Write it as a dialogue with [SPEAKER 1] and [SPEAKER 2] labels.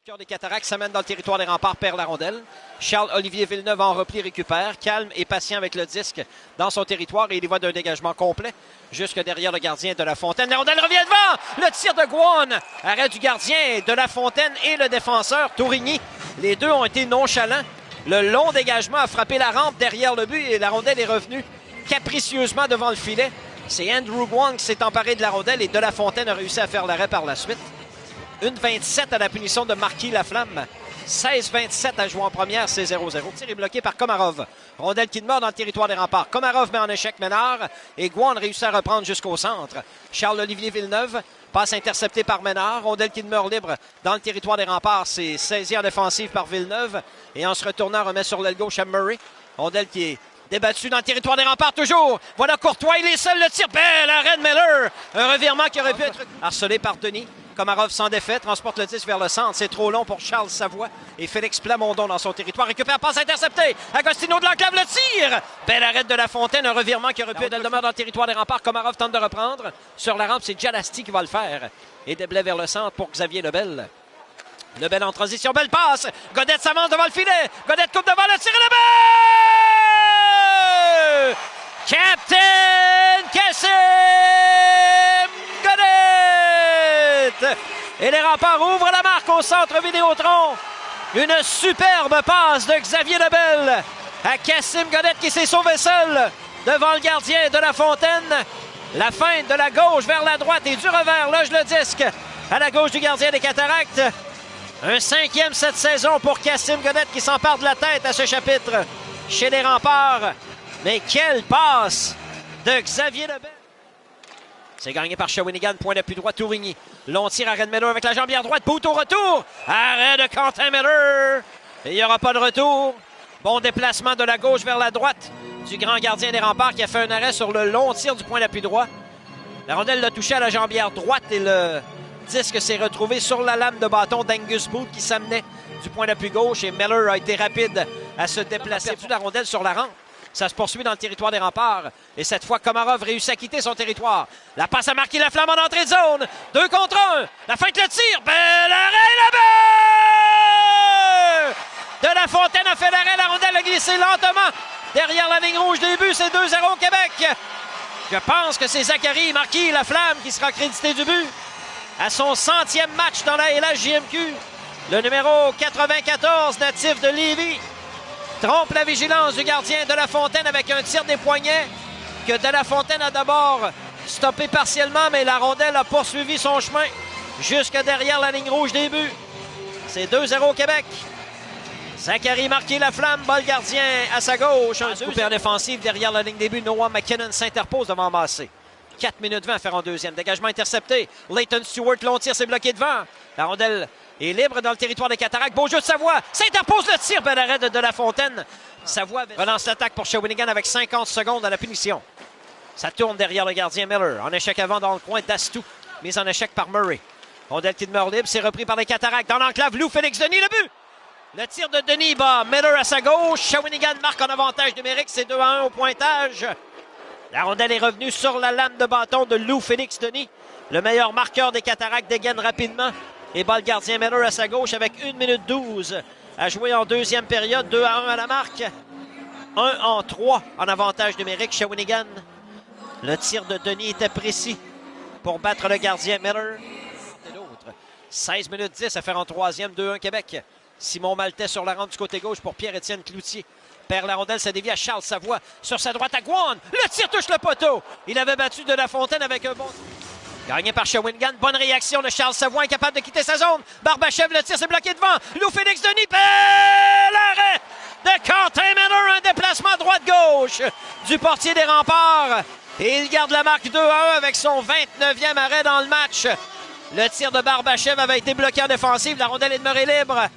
[SPEAKER 1] Cœur des Cataractes s'amène dans le territoire des remparts, perd la rondelle. Charles-Olivier Villeneuve en repli récupère, calme et patient avec le disque dans son territoire et il y voit d'un dégagement complet jusque derrière le gardien de La Fontaine. La rondelle revient devant! Le tir de Guan! Arrêt du gardien de La Fontaine et le défenseur Tourigny. Les deux ont été nonchalants. Le long dégagement a frappé la rampe derrière le but et la rondelle est revenue capricieusement devant le filet. C'est Andrew Guan qui s'est emparé de la rondelle et de La Fontaine a réussi à faire l'arrêt par la suite. 1-27 à la punition de Marquis Laflamme. 16-27 à jouer en première, c'est 0-0. Le tir est bloqué par Komarov. Rondelle qui demeure dans le territoire des remparts. Komarov met en échec Ménard et Guan réussit à reprendre jusqu'au centre. Charles-Olivier Villeneuve passe intercepté par Ménard. Rondelle qui demeure libre dans le territoire des remparts. C'est saisi en défensive par Villeneuve. Et en se retournant, remet sur l'aile gauche à Murray. Rondelle qui est débattu dans le territoire des remparts toujours. Voilà Courtois, il est seul, le tir. Belle arrêt de Miller. Un revirement qui aurait pu être harcelé par Denis. Komarov sans défait, transporte le disque vers le centre. C'est trop long pour Charles Savoie et Félix Plamondon dans son territoire. Récupère, passe interceptée. Agostino de l'Enclave, le tir. Belle arrêt de La Fontaine, un revirement qui aurait pu être. Elle demeure dans le territoire des remparts. Komarov tente de reprendre. Sur la rampe, c'est Jalasti qui va le faire. Et déblai vers le centre pour Xavier Lebel. Lebel en transition, belle passe. Godette s'avance devant le filet. Godette coupe devant le tir et le but! Captain Kassim Godette! Et les remparts ouvrent la marque au centre Vidéotron. Une superbe passe de Xavier Lebel à Kassim Godette qui s'est sauvé seul devant le gardien de La Fontaine. La feinte de la gauche vers la droite et du revers loge le disque à la gauche du gardien des Cataractes. Un 5e cette saison pour Kassim Godette qui s'empare de la tête à ce chapitre chez les remparts. Mais quelle passe de Xavier Lebel! C'est gagné par Shawinigan, point d'appui droit, Tourigny. Long tir, arrêt de Miller avec la jambière droite, bout au retour. Arrêt de Quentin Miller. Et il n'y aura pas de retour. Bon déplacement de la gauche vers la droite du grand gardien des remparts qui a fait un arrêt sur le long tir du point d'appui droit. La rondelle l'a touché à la jambière droite et le disque s'est retrouvé sur la lame de bâton d'Angus Booth qui s'amenait du point d'appui gauche et Miller a été rapide à se déplacer. Il a perdu la rondelle sur la rampe. Ça se poursuit dans le territoire des remparts. Et cette fois, Komarov réussit à quitter son territoire. La passe a marqué Laflamme en entrée de zone. 2 contre 1. La feinte, le tir. Bel arrêt, le but! De La Fontaine a fait l'arrêt. La rondelle a glissé lentement derrière la ligne rouge des buts. C'est 2-0 Québec. Je pense que c'est Zachary Marquis Laflamme qui sera crédité du but. À son 100e match dans la LHJMQ. Le numéro 94, natif de Lévis, trompe la vigilance du gardien de La Fontaine avec un tir des poignets que de La Fontaine a d'abord stoppé partiellement, mais la rondelle a poursuivi son chemin jusque derrière la ligne rouge des buts. C'est 2-0 Québec. Zachary Marquis Laflamme, bat le gardien à sa gauche. Un coupé en défensive derrière la ligne des buts. Noah McKinnon s'interpose devant Massé. 4 minutes 20 à faire en deuxième. Dégagement intercepté. Leighton Stewart, long tir, c'est bloqué devant. La rondelle est libre dans le territoire des Cataractes. Beau jeu de Savoie. S'interpose le tir. Bel arrêt de La Fontaine. Savoie relance l'attaque pour Shawinigan avec 50 secondes à la punition. Ça tourne derrière le gardien Miller. En échec avant dans le coin d'Astou. Mise en échec par Murray. Rondelle qui demeure libre. C'est repris par les Cataractes. Dans l'enclave, Lou Félix Denis, le but. Le tir de Denis bat Miller à sa gauche. Shawinigan marque en avantage numérique. C'est 2-1 au pointage. La rondelle est revenue sur la lame de bâton de Lou Félix Denis. Le meilleur marqueur des Cataractes dégaine rapidement et bat le gardien Miller à sa gauche avec 1 minute 12 à jouer en deuxième période. 2-1 à la marque. 1-3 en avantage numérique. Shawinigan. Le tir de Denis était précis pour battre le gardien Miller. 16 minutes 10 à faire en troisième. 2-1 Québec. Simon Maltais sur la rampe du côté gauche pour Pierre-Étienne Cloutier. Perd la rondelle, ça dévie à Charles Savoie. Sur sa droite à Guan. Le tir touche le poteau. Il avait battu de La Fontaine avec un bon... Gagné par Shawinigan. Bonne réaction de Charles Savoie, incapable de quitter sa zone. Barbachev, le tir s'est bloqué devant. Lou Félix Denis. Bel arrêt de Quentin Miller. Un déplacement droite-gauche du portier des remparts. Et il garde la marque 2-1 avec son 29e arrêt dans le match. Le tir de Barbachev avait été bloqué en défensive. La rondelle est demeurée libre